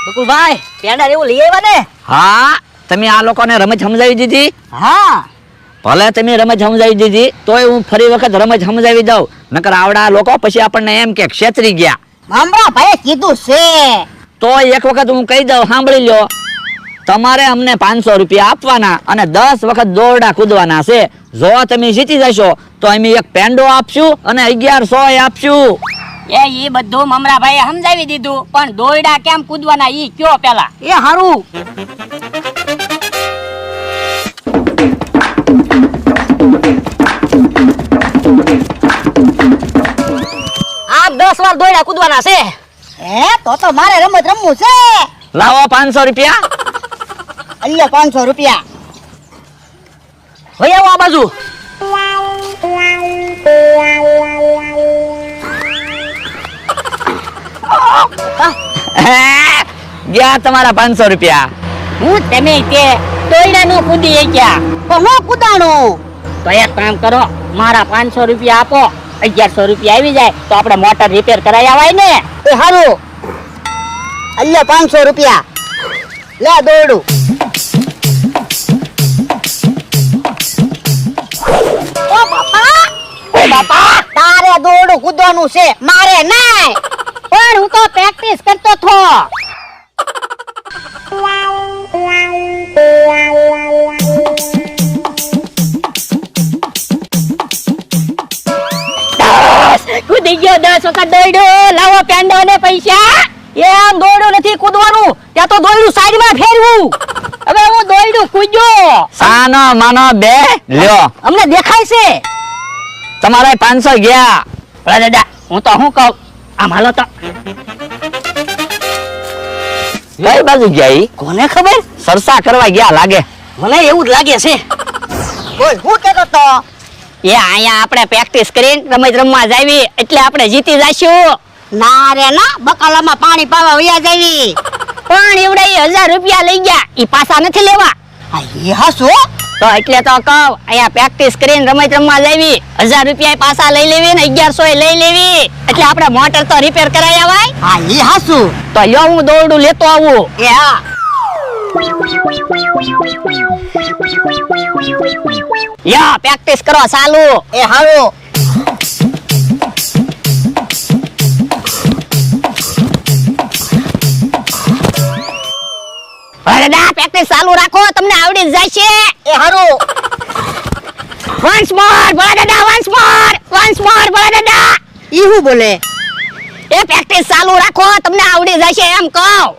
બકુલભાઈ પેંડા એવું લઈ આવ્યા ને? હા, તમે આ લોકોને રમત સમજાવી દીધી? હા ભલે તમે રમત સમજાવી દીધી તોય હું ફરી વખત રમત સમજાવી દઉં, નકર આવડા લોકો પછી આપણને એમ કે ક્ષેત્રી ગયા. મામરા ભાઈ કીધું છે. તો એક વખત હું કહી દઉં, સાંભળી લ્યો. તમારે અમને 500 રૂપિયા આપવાના અને 10 વખત દોરડા કૂદવાના છે. જો તમે જીતી જશો તો અમે એક પેંડો આપશું અને 1100 આપશું. એ બધું મમરાભાઈએ સમજાવી દીધું, પણ દોરડા કેમ કૂદવાના ઈ કયો પેલા. એ હારું. આ 10 વાર દોરડા કૂદવાના છે. તો મારે રમત રમવું છે. લાવો 500 રૂપિયા. અલ્યો 500 રૂપિયા. ભાઈ આવો આ બાજુ. ગયા તમારા 500 રૂપિયા. હું તમે તે દોરડા નો કૂદી ગયા. પણ હું કૂદાણું. તો એક કામ કરો, મારા 500 રૂપિયા આપો, 1100 રૂપિયા આવી જાય તો આપણે મોટર રિપેર કરાવી આવાય ને. એ હારું. અલ્યો 500 રૂપિયા. લે દોરડું. ઓ બાપા તારે દોરડું કૂદવાનું છે, મારે નહીં. પણ હું તો પ્રેક્ટિસ કરતો થો. કૂદી ગયો 10 વખત દોડ્યો. લાવો પેંડો ને પૈસા. એમ દોરડું નથી કૂદવાનું, ત્યાં તો દોરડું સાઈડમાં ફેરવું. હવે હું દોડ્યું કૂદ્યો. સાનો માનો બે લ્યો. અમને દેખાય છે. તમારે 500 ગયા. ભલા દાદા, હું તો શું કહું, આમ હાલો તો. કઈ બાજુ ગયા ઈ? કોને ખબર? સરસા કરવા ગયા લાગે. મને એવું જ લાગે છે. બોલ હું કહેતો તો? એ અહીંયા આપણે પ્રેક્ટિસ કરીને રમત રમવા જાવી એટલે આપણે જીતી જઈશું. ના રે ના, બકાલામાં પાણી પાવા વયા જાવી. પણ એવડા 1000 રૂપિયા લઈ ગયા, ઈ પાછા નથી લેવા. આ એ હાસો. તો એટલે તો કહું, અહીંયા પ્રેક્ટિસ કરીને રમત રમવા જાવી, 1000 રૂપિયા પાછા લઈ લેવી ને 1100 લઈ લેવી, એટલે આપણે મોટર તો રિપેર કરાવી આવાય. હા એ હાસુ. તો યો હું દોરડું લેતો આવું. એ હા. યો પ્રેક્ટિસ કરો ચાલુ. એ હારું. દાદા પ્રેક્ટિસ ચાલુ રાખો, તમને આવડી જ જશે. એ હારું. વન્સ મોર ભલા દાદા, વન્સ મોર ભલા દાદા. ઈ હું બોલે? એ પ્રેક્ટિસ ચાલુ રાખો, તમને આવડી જશે એમ કહું. તો